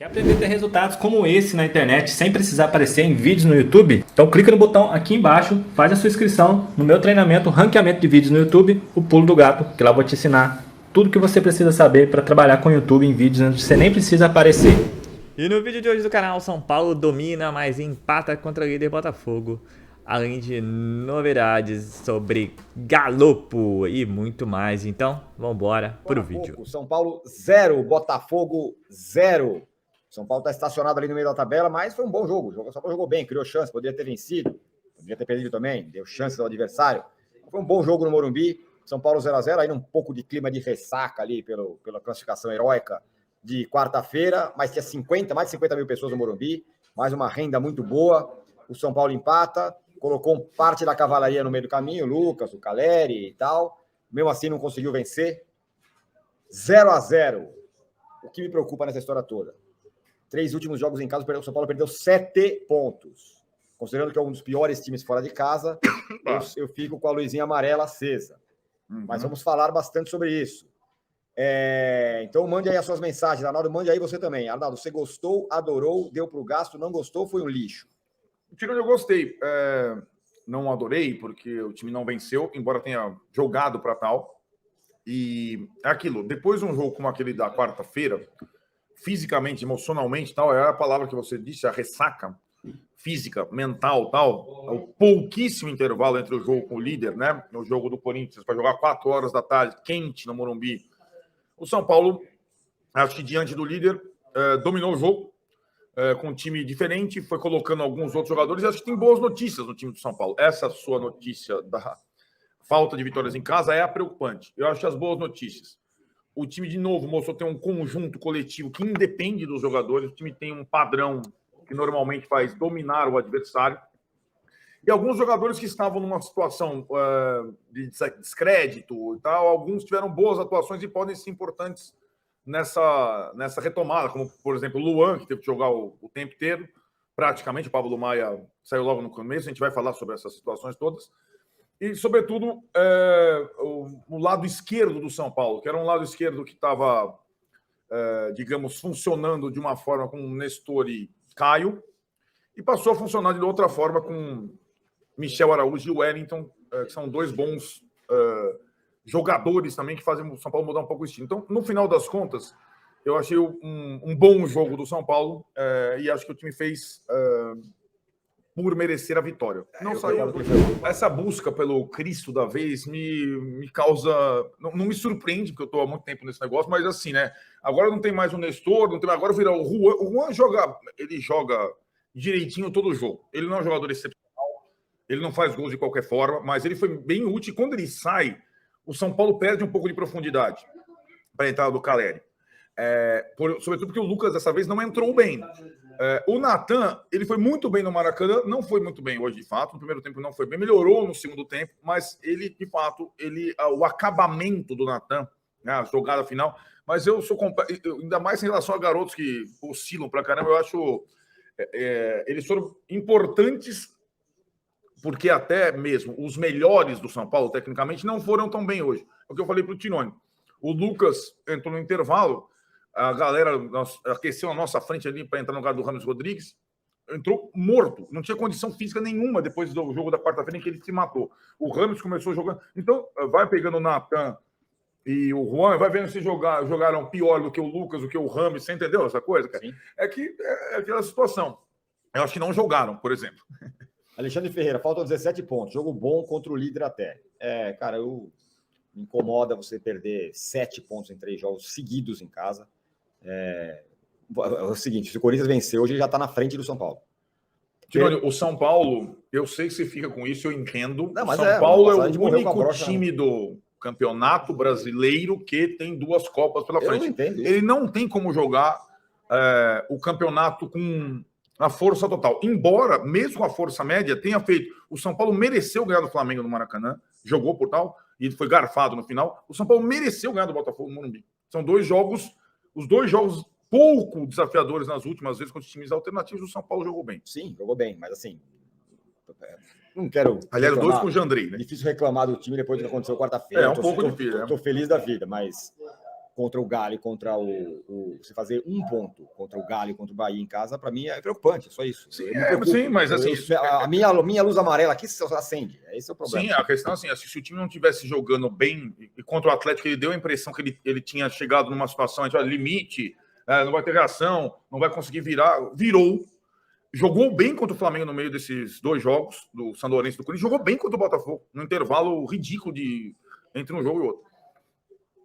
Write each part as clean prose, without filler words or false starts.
Quer aprender a ter resultados como esse na internet sem precisar aparecer em vídeos no YouTube? Então clica no botão aqui embaixo, faz a sua inscrição no meu treinamento Ranqueamento de Vídeos no YouTube, o Pulo do Gato, que lá eu vou te ensinar tudo o que você precisa saber para trabalhar com o YouTube em vídeos onde você nem precisa aparecer. E no vídeo de hoje do canal, São Paulo domina, mas empata contra o líder Botafogo. Além de novidades sobre Galopo e muito mais. Então, vamos embora pro vídeo. São Paulo 0, Botafogo 0. São Paulo está estacionado ali no meio da tabela, mas foi um bom jogo. O São Paulo jogou bem, criou chance, poderia ter vencido, poderia ter perdido também, deu chance ao adversário. Foi um bom jogo no Morumbi. São Paulo 0-0, aí um pouco de clima de ressaca ali pela classificação heróica de quarta-feira, mas tinha mais de 50 mil pessoas no Morumbi, mais uma renda muito boa. O São Paulo empata, colocou parte da cavalaria no meio do caminho, o Lucas, o Caleri e tal. Mesmo assim, não conseguiu vencer. 0-0. O que me preocupa nessa história toda? 3 últimos jogos em casa, o São Paulo perdeu 7 pontos. Considerando que é um dos piores times fora de casa, eu fico com a luzinha amarela acesa. Mas vamos falar bastante sobre isso. Então, mande aí as suas mensagens. Arnaldo, mande aí você também. Arnaldo, você gostou, adorou, deu para o gasto, não gostou, foi um lixo? Tirando, eu gostei. Não adorei, porque o time não venceu, embora tenha jogado para tal. E é aquilo, depois de um jogo como aquele da quarta-feira, fisicamente, emocionalmente, tal, é a palavra que você disse, a ressaca física, mental, tal, o pouquíssimo intervalo entre o jogo com o líder, né? No jogo do Corinthians, para jogar 4 horas da tarde, quente no Morumbi. O São Paulo, acho que diante do líder, dominou o jogo, com um time diferente, foi colocando alguns outros jogadores, e acho que tem boas notícias no time do São Paulo. Essa sua notícia da falta de vitórias em casa é a preocupante. Eu acho que as boas notícias. O time, de novo, mostrou ter um conjunto coletivo que independe dos jogadores. O time tem um padrão que normalmente faz dominar o adversário. E alguns jogadores que estavam numa situação de descrédito e tal, alguns tiveram boas atuações e podem ser importantes nessa retomada, como, por exemplo, o Luan, que teve que jogar o tempo inteiro, praticamente. O Pablo Maia saiu logo no começo, a gente vai falar sobre essas situações todas. E, sobretudo, o lado esquerdo do São Paulo, que era um lado esquerdo que estava, digamos, funcionando de uma forma com Nestor e Caio, e passou a funcionar de outra forma com Michel Araújo e Wellington, que são 2 bons jogadores também, que fazem o São Paulo mudar um pouco o estilo. Então, no final das contas, eu achei um bom jogo do São Paulo, e acho que o time fez por merecer a vitória. Não saiu. Essa busca pelo Cristo da vez me causa... Não me surpreende, porque eu estou há muito tempo nesse negócio, mas assim, né? Agora não tem mais o Nestor, não tem, agora vira o Juan. O Juan joga direitinho todo o jogo. Ele não é um jogador excepcional, ele não faz gols de qualquer forma, mas ele foi bem útil. E quando ele sai, o São Paulo perde um pouco de profundidade para a entrada do Caleri. Sobretudo porque o Lucas, dessa vez, não entrou bem. O Natan, ele foi muito bem no Maracanã, não foi muito bem hoje, de fato. No primeiro tempo não foi bem, melhorou no segundo tempo, mas ele, de fato, o acabamento do Natan, né, a jogada final. Mas eu ainda mais em relação a garotos que oscilam pra caramba, eu acho eles foram importantes, porque até mesmo os melhores do São Paulo, tecnicamente, não foram tão bem hoje. É o que eu falei pro Tironi. O Lucas entrou no intervalo, a galera aqueceu a nossa frente ali para entrar no lugar do Rames Rodrigues, entrou morto, não tinha condição física nenhuma depois do jogo da quarta-feira em que ele se matou. O Rames começou jogando, então vai pegando o Natan e o Juan, vai vendo se jogaram pior do que o Lucas, do que o Rames, você entendeu essa coisa, cara? Sim. É aquela situação. Eu acho que não jogaram, por exemplo. Alexandre Ferreira, faltam 17 pontos, jogo bom contra o líder até. Cara, me incomoda você perder 7 pontos em 3 jogos seguidos em casa. É o seguinte, se o Corinthians venceu, hoje ele já está na frente do São Paulo. Tironi, o São Paulo, eu sei que você fica com isso, eu entendo. Não, mas São Paulo é o único brocha, time do Campeonato Brasileiro que tem 2 Copas pela frente. Ele não tem como jogar o campeonato com a força total. Embora, mesmo com a força média, tenha feito... O São Paulo mereceu ganhar do Flamengo no Maracanã, jogou por tal, e foi garfado no final. O São Paulo mereceu ganhar do Botafogo no Morumbi. São 2 jogos, os 2 jogos pouco desafiadores nas últimas vezes contra os times alternativos. O São Paulo jogou bem. Sim, jogou bem, mas assim, não quero... Aliás, 2 com o Jandrei, né? Difícil reclamar do time depois do que aconteceu quarta-feira. Um pouco difícil. Estou feliz da vida, mas contra o Galo e contra você fazer um ponto contra o Galo e contra o Bahia em casa, para mim é preocupante, é só isso. Sim, mas assim... A minha luz amarela aqui acende, esse é o problema. Sim, a questão é assim, se o time não estivesse jogando bem, e contra o Atlético ele deu a impressão que ele tinha chegado numa situação de limite, não vai ter reação, não vai conseguir virou, jogou bem contra o Flamengo no meio desses 2 jogos, do São Lourenço e do Corinthians, jogou bem contra o Botafogo, num intervalo ridículo entre um jogo e outro.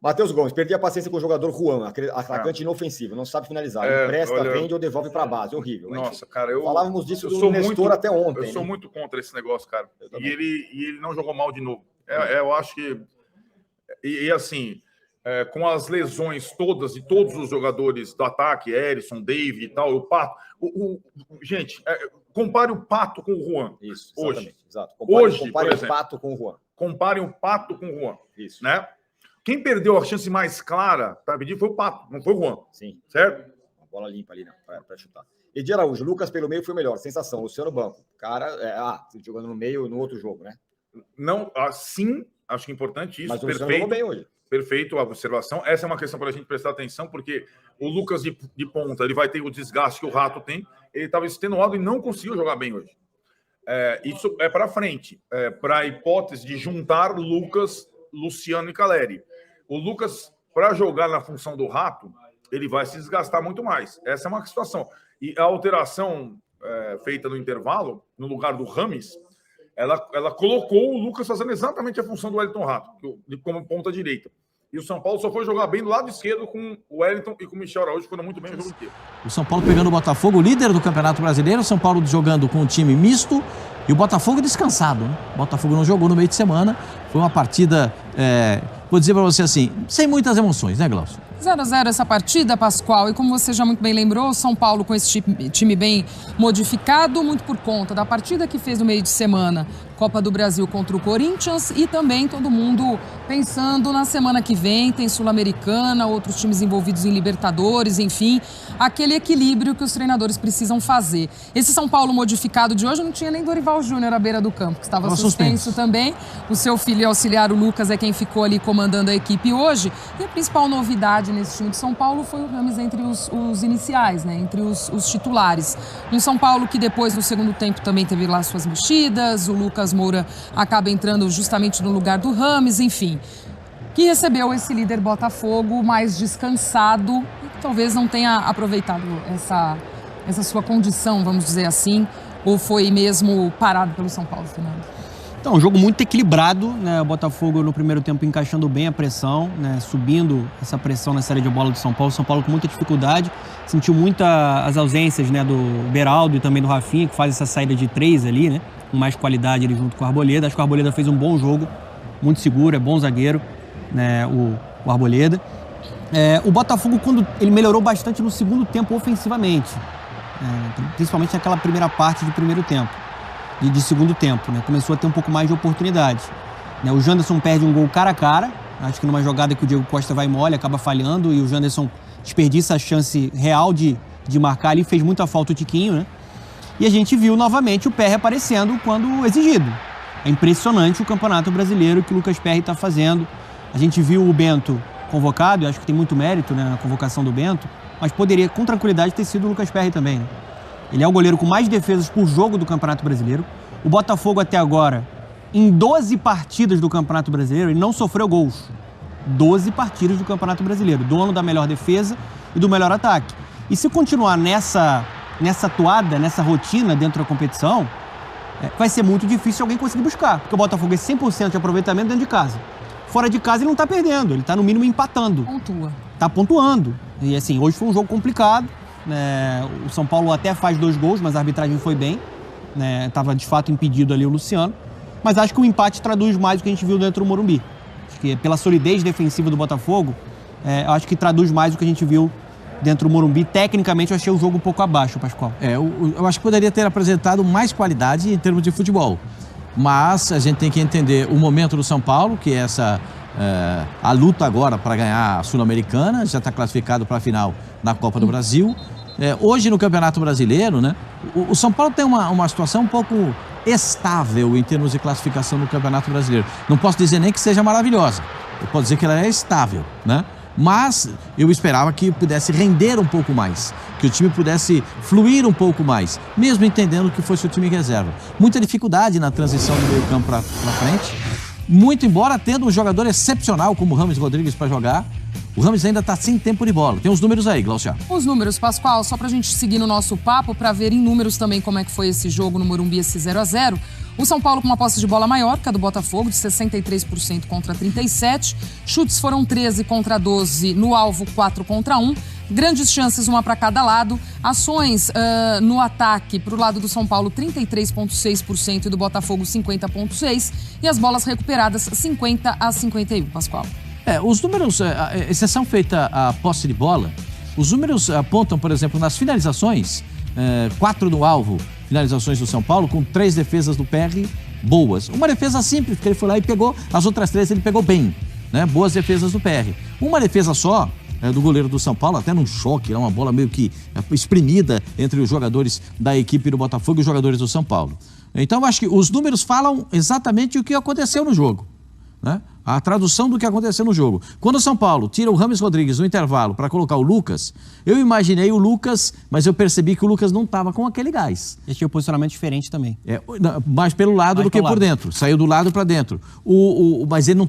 Matheus Gomes, perdi a paciência com o jogador Juan, atacante inofensivo, não sabe finalizar. Empresta, vende ou devolve para a base. Horrível. Nossa, cara, falávamos disso do Nestor até ontem. Eu sou muito contra esse negócio, cara. E ele não jogou mal de novo. Eu acho que... E assim, com as lesões todas de todos os jogadores do ataque, Erisson, David e tal, o Pato... Gente, compare o Pato com o Juan. Isso, hoje. Exato. Compare o Pato com o Juan. Comparem o Pato com o Juan. Isso. Né? Quem perdeu a chance mais clara para pedir foi o Pato, não foi o Juan. Sim. Certo? Uma bola limpa ali, para chutar. Edi Araújo, Lucas pelo meio foi melhor. Sensação, Luciano Banco. Cara, jogando no meio no outro jogo, né? Não, assim, acho que é importante isso. Mas o Luciano jogou bem hoje. Perfeito a observação. Essa é uma questão para a gente prestar atenção, porque o Lucas de ponta, ele vai ter o desgaste que o Rato tem. Ele estava extenuado e não conseguiu jogar bem hoje. Isso é para frente, para a hipótese de juntar Lucas, Luciano e Caleri. O Lucas, para jogar na função do Rato, ele vai se desgastar muito mais. Essa é uma situação. E a alteração feita no intervalo, no lugar do Rames, ela colocou o Lucas fazendo exatamente a função do Wellington Rato, como ponta direita. E o São Paulo só foi jogar bem do lado esquerdo com o Wellington e com o Michel Araújo, foram muito bem no jogo inteiro. O São Paulo pegando o Botafogo, líder do Campeonato Brasileiro, o São Paulo jogando com um time misto e o Botafogo descansado, né? O Botafogo não jogou no meio de semana, foi uma partida, vou dizer para você assim, sem muitas emoções, né, Glaucio? 0-0 essa partida, Pascoal, e como você já muito bem lembrou, o São Paulo com esse time bem modificado, muito por conta da partida que fez no meio de semana, Copa do Brasil contra o Corinthians, e também todo mundo pensando na semana que vem, tem Sul-Americana, outros times envolvidos em Libertadores, enfim, aquele equilíbrio que os treinadores precisam fazer. Esse São Paulo modificado de hoje não tinha nem Dorival Júnior à beira do campo, que estava suspenso também, o seu filho auxiliar, o Lucas, é quem ficou ali comandando a equipe hoje, e a principal novidade nesse time de São Paulo foi o Rames entre os iniciais, né? Entre os titulares. Um São Paulo que depois, no segundo tempo, também teve lá suas mexidas, o Lucas Moura acaba entrando justamente no lugar do Rames, enfim, que recebeu esse líder Botafogo mais descansado e que talvez não tenha aproveitado essa sua condição, vamos dizer assim, ou foi mesmo parado pelo São Paulo, Fernando? Então, um jogo muito equilibrado, né? O Botafogo no primeiro tempo encaixando bem a pressão, né? Subindo essa pressão na série de bola do São Paulo. São Paulo com muita dificuldade, sentiu as ausências, né, do Beraldo e também do Rafinha, que faz essa saída de 3 ali, né? Com mais qualidade ele junto com o Arboleda. Acho que o Arboleda fez um bom jogo, muito seguro, é bom zagueiro, né? O Arboleda. O Botafogo, quando ele melhorou bastante no segundo tempo ofensivamente, principalmente naquela primeira parte do primeiro tempo. De segundo tempo, né? Começou a ter um pouco mais de oportunidade. Né? O Janderson perde um gol cara a cara, acho que numa jogada que o Diego Costa vai mole, acaba falhando, e o Janderson desperdiça a chance real de marcar ali, fez muita falta o Tiquinho, né? E a gente viu novamente o Perry aparecendo quando exigido. É impressionante o Campeonato Brasileiro que o Lucas Perry está fazendo. A gente viu o Bento convocado, e acho que tem muito mérito, né, na convocação do Bento, mas poderia com tranquilidade ter sido o Lucas Perry também, né? Ele é o goleiro com mais defesas por jogo do Campeonato Brasileiro. O Botafogo até agora, em 12 partidas do Campeonato Brasileiro, ele não sofreu gols. 12 partidas do Campeonato Brasileiro. Dono da melhor defesa e do melhor ataque. E se continuar nessa toada, nessa rotina dentro da competição, vai ser muito difícil alguém conseguir buscar. Porque o Botafogo é 100% de aproveitamento dentro de casa. Fora de casa ele não está perdendo, ele está no mínimo empatando. Pontua. Está pontuando. E assim, hoje foi um jogo complicado. O São Paulo até faz 2 gols, mas a arbitragem foi bem. Estava de fato impedido ali o Luciano. Mas acho que o empate traduz mais o que a gente viu dentro do Morumbi. Acho que pela solidez defensiva do Botafogo, acho que traduz mais o que a gente viu dentro do Morumbi. Tecnicamente eu achei o jogo um pouco abaixo, Pascoal. Eu acho que poderia ter apresentado mais qualidade em termos de futebol. Mas a gente tem que entender o momento do São Paulo, que é a luta agora para ganhar a Sul-Americana, já está classificado para a final na Copa do Brasil. Hoje no Campeonato Brasileiro, né, o São Paulo tem uma situação um pouco estável em termos de classificação no Campeonato Brasileiro. Não posso dizer nem que seja maravilhosa, eu posso dizer que ela é estável, né? Mas eu esperava que pudesse render um pouco mais, que o time pudesse fluir um pouco mais, mesmo entendendo que fosse o time reserva. Muita dificuldade na transição do meio campo para frente, muito embora tendo um jogador excepcional como o Rames Rodrigues para jogar, o Rames ainda está sem tempo de bola. Tem os números aí, Glaucia. Os números, Pascoal, só para a gente seguir no nosso papo, para ver em números também como é que foi esse jogo no Morumbi, esse 0-0. O São Paulo com uma posse de bola maior que a do Botafogo, de 63% contra 37%. Chutes foram 13 contra 12, no alvo 4 contra 1. Grandes chances, uma para cada lado. Ações no ataque para o lado do São Paulo, 33,6% e do Botafogo, 50,6%. E as bolas recuperadas, 50-51, Pascoal. Os números, exceção feita a posse de bola, os números apontam, por exemplo, nas finalizações, 4 no alvo, finalizações do São Paulo, com 3 defesas do PR boas. Uma defesa simples, porque ele foi lá e pegou, as outras 3 ele pegou bem, né? Boas defesas do PR. Uma defesa só, do goleiro do São Paulo, até num choque, uma bola meio que espremida entre os jogadores da equipe do Botafogo e os jogadores do São Paulo. Então, eu acho que os números falam exatamente o que aconteceu no jogo, né? A tradução do que aconteceu no jogo. Quando o São Paulo tira o Rames Rodrigues no intervalo para colocar o Lucas, eu imaginei o Lucas, mas eu percebi que o Lucas não estava com aquele gás. Ele tinha um posicionamento diferente também. Mais pelo lado do que por dentro. Saiu do lado para dentro. Mas ele não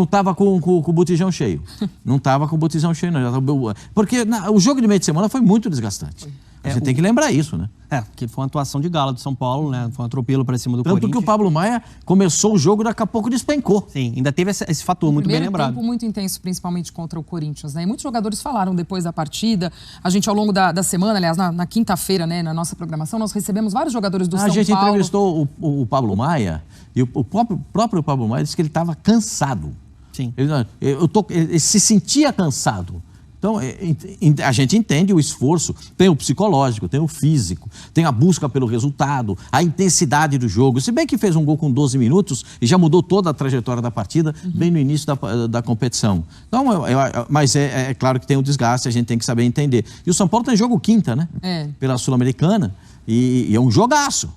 estava com o botijão cheio. Não estava com o botijão cheio, não. Porque o jogo de meio de semana foi muito desgastante. A gente tem que lembrar isso, né? Que foi uma atuação de gala do São Paulo, né? Foi um atropelo para cima do Corinthians. Tanto que o Pablo Maia começou o jogo e daqui a pouco despencou. Sim, ainda teve esse fator muito bem lembrado. Tempo muito intenso, principalmente contra o Corinthians, né? E muitos jogadores falaram depois da partida. A gente, ao longo da semana, aliás, na quinta-feira, né, na nossa programação, nós recebemos vários jogadores do São Paulo. A gente entrevistou o Pablo Maia e o próprio Pablo Maia disse que ele estava cansado. Sim. Ele se sentia cansado. Então, a gente entende o esforço, tem o psicológico, tem o físico, tem a busca pelo resultado, a intensidade do jogo. Se bem que fez um gol com 12 minutos e já mudou toda a trajetória da partida, bem no início da competição. Então, mas é claro que tem um desgaste, a gente tem que saber entender. E o São Paulo tem jogo quinta, né? Pela Sul-Americana, e é um jogaço.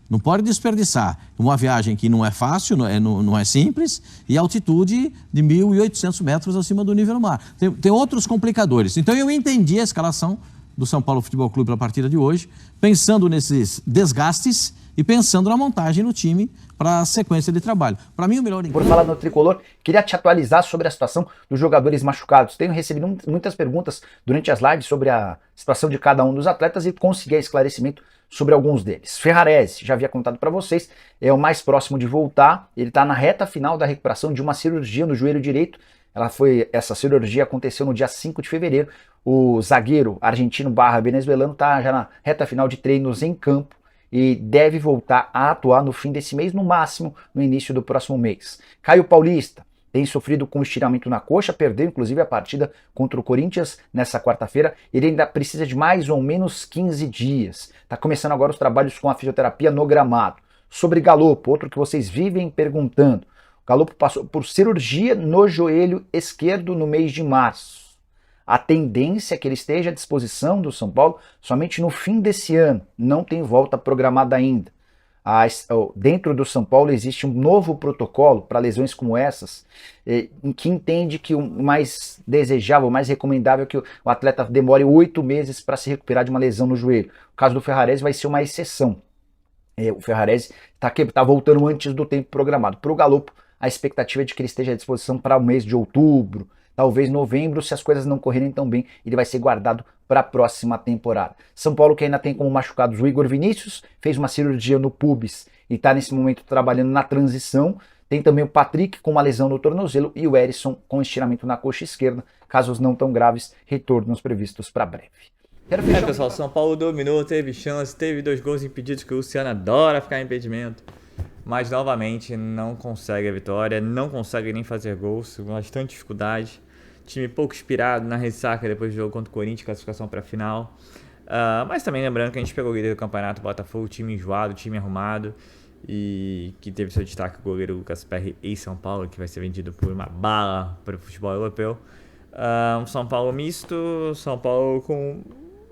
Não pode desperdiçar uma viagem que não é fácil, não é simples, e altitude de 1.800 metros acima do nível do mar. Tem outros complicadores. Então eu entendi a escalação do São Paulo Futebol Clube para a partida de hoje, pensando nesses desgastes e pensando na montagem no time para a sequência de trabalho. Para mim, o melhor... Por falar no Tricolor, queria te atualizar sobre a situação dos jogadores machucados. Tenho recebido muitas perguntas durante as lives sobre a situação de cada um dos atletas e consegui esclarecimento sobre alguns deles. Ferrarese, já havia contado para vocês, é o mais próximo de voltar. Ele está na reta final da recuperação de uma cirurgia no joelho direito. Essa cirurgia aconteceu no dia 5 de fevereiro. O zagueiro argentino / venezuelano está já na reta final de treinos em campo e deve voltar a atuar no fim desse mês, no máximo no início do próximo mês. Caio Paulista tem sofrido com estiramento na coxa, perdeu inclusive a partida contra o Corinthians nessa quarta-feira. Ele ainda precisa de mais ou menos 15 dias. Está começando agora os trabalhos com a fisioterapia no gramado. Sobre Galopo, outro que vocês vivem perguntando. Galopo passou por cirurgia no joelho esquerdo no mês de março. A tendência é que ele esteja à disposição do São Paulo somente no fim desse ano. Não tem volta programada ainda. Dentro do São Paulo existe um novo protocolo para lesões como essas, em que entende que o mais desejável, o mais recomendável é que o atleta demore 8 meses para se recuperar de uma lesão no joelho. O caso do Ferrarese vai ser uma exceção. O Ferrarese está voltando antes do tempo programado. Para o Galopo, a expectativa é de que ele esteja à disposição para o mês de outubro, talvez novembro. Se as coisas não correrem tão bem, ele vai ser guardado para a próxima temporada. São Paulo, que ainda tem como machucados o Igor Vinícius, fez uma cirurgia no pubis e está nesse momento trabalhando na transição. Tem também o Patrick com uma lesão no tornozelo e o Erisson com estiramento na coxa esquerda. Casos não tão graves, retornos previstos para breve. Pessoal, São Paulo dominou, teve chance, teve 2 gols impedidos, que o Luciano adora ficar em impedimento. Mas novamente não consegue a vitória, não consegue nem fazer gols, com bastante dificuldade. Time pouco inspirado na ressaca depois do jogo contra o Corinthians, classificação para a final. Mas também lembrando que a gente pegou o líder do campeonato, Botafogo, time enjoado, time arrumado. E que teve seu destaque o goleiro Lucas Perry em São Paulo, que vai ser vendido por uma bala para o futebol europeu. São Paulo misto, São Paulo com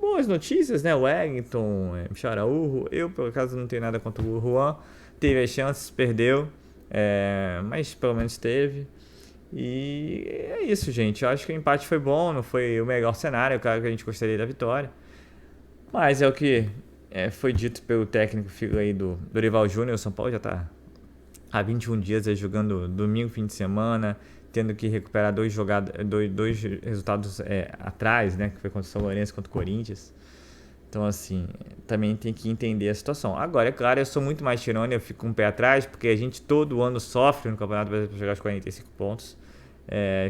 boas notícias, né? Wellington, Michel Araújo. Eu, por acaso, não tenho nada contra o Juan. Teve as chances, perdeu, mas pelo menos teve. E é isso, gente. Eu acho que o empate foi bom, não foi o melhor cenário, claro que a gente gostaria da vitória. Mas é o que foi dito pelo técnico filho aí do Dorival Júnior. O São Paulo já está há 21 dias aí jogando domingo, fim de semana, tendo que recuperar dois resultados atrás, né? Que foi contra o São Lourenço, contra o Corinthians. Então, assim, também tem que entender a situação. Agora, é claro, eu sou muito mais tirano, eu fico com um pé atrás, porque a gente todo ano sofre no Campeonato Brasileiro para chegar aos 45 pontos.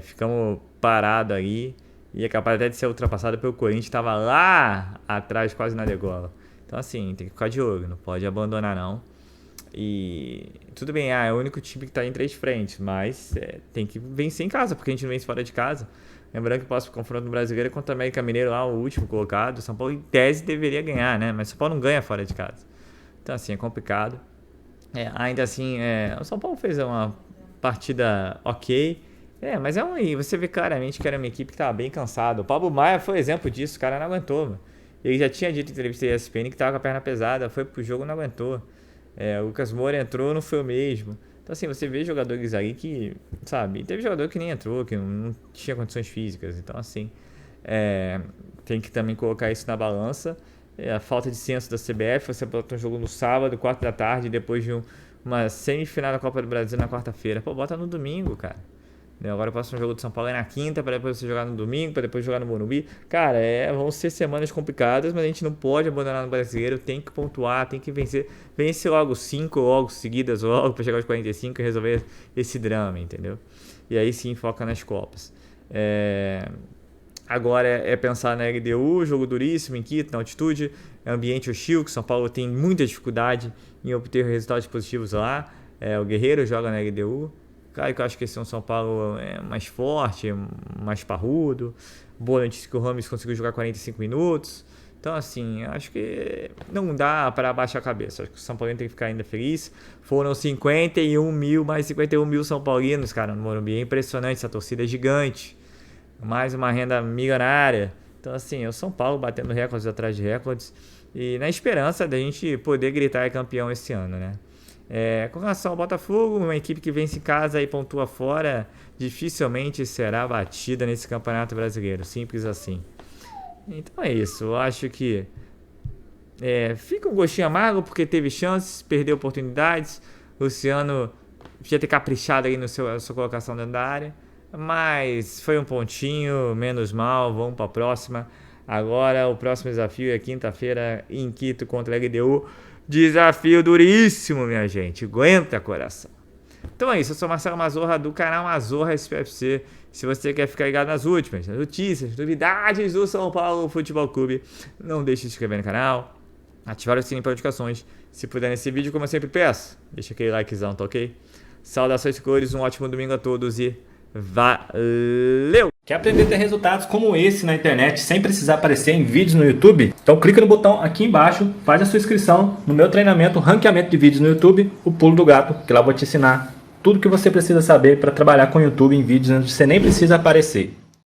Ficamos parados aí e é capaz até de ser ultrapassado pelo Corinthians, que estava lá atrás, quase na degola. Então, assim, tem que ficar de olho, não pode abandonar, não. E tudo bem, é o único time que está em 3 frentes, mas tem que vencer em casa, porque a gente não vence fora de casa. Lembrando que o próximo confronto no Brasileiro é contra o América Mineiro, lá o último colocado. O São Paulo, em tese, deveria ganhar, né? Mas o São Paulo não ganha fora de casa. Então, assim, é complicado. Ainda assim, o São Paulo fez uma partida ok. Mas você vê claramente que era uma equipe que estava bem cansada. O Pablo Maia foi exemplo disso, o cara não aguentou, mano. Ele já tinha dito em entrevista da ESPN que estava com a perna pesada, foi pro jogo e não aguentou. O Lucas Moura entrou, não foi o mesmo. Então, assim, você vê jogadores aí que, sabe, teve jogador que nem entrou, que não tinha condições físicas. Então, assim, tem que também colocar isso na balança. A falta de senso da CBF, você bota um jogo no sábado, 4 da tarde, depois de uma semifinal da Copa do Brasil na quarta-feira. Pô, bota no domingo, cara. Agora o próximo jogo do São Paulo é na quinta, para depois você jogar no domingo, para depois jogar no Morumbi. Cara, vão ser semanas complicadas, mas a gente não pode abandonar no Brasileiro, tem que pontuar, tem que vencer. Vencer logo 5 logo seguidas, logo para chegar aos 45 e resolver esse drama, entendeu? E aí sim, foca nas Copas. Agora é pensar na LDU, jogo duríssimo em Quito, na altitude, ambiente hostil, que São Paulo tem muita dificuldade em obter resultados positivos lá. O Guerreiro joga na LDU. Claro que eu acho que esse é um São Paulo mais forte, mais parrudo. Boa notícia que o Rames conseguiu jogar 45 minutos. Então, assim, acho que não dá para abaixar a cabeça. Acho que o São Paulo tem que ficar ainda feliz. Foram 51 mil São Paulinos, cara, no Morumbi. É impressionante, essa torcida é gigante. Mais uma renda milionária. Então, assim, é o São Paulo batendo recordes atrás de recordes. E na esperança da gente poder gritar campeão esse ano, né? Com relação ao Botafogo, uma equipe que vence em casa e pontua fora, dificilmente será batida nesse Campeonato Brasileiro. Simples assim. Então é isso. Eu acho que fica um gostinho amargo porque teve chances, perdeu oportunidades. Luciano podia ter caprichado aí na sua colocação dentro da área. Mas foi um pontinho, menos mal. Vamos para a próxima. Agora o próximo desafio é quinta-feira em Quito contra a LDU. Desafio duríssimo, minha gente. Aguenta, coração. Então é isso. Eu sou Marcelo Mazorra do canal Mazorra SPFC. Se você quer ficar ligado nas últimas notícias, novidades do São Paulo Futebol Clube, não deixe de se inscrever no canal, ativar o sininho para notificações. Se puder nesse vídeo, como eu sempre peço, deixa aquele likezão, tá ok? Saudações cores, um ótimo domingo a todos e valeu! Quer aprender a ter resultados como esse na internet sem precisar aparecer em vídeos no YouTube? Então clica no botão aqui embaixo, faz a sua inscrição no meu treinamento Ranqueamento de Vídeos no YouTube, o Pulo do Gato, que lá eu vou te ensinar tudo que você precisa saber para trabalhar com o YouTube em vídeos onde você nem precisa aparecer.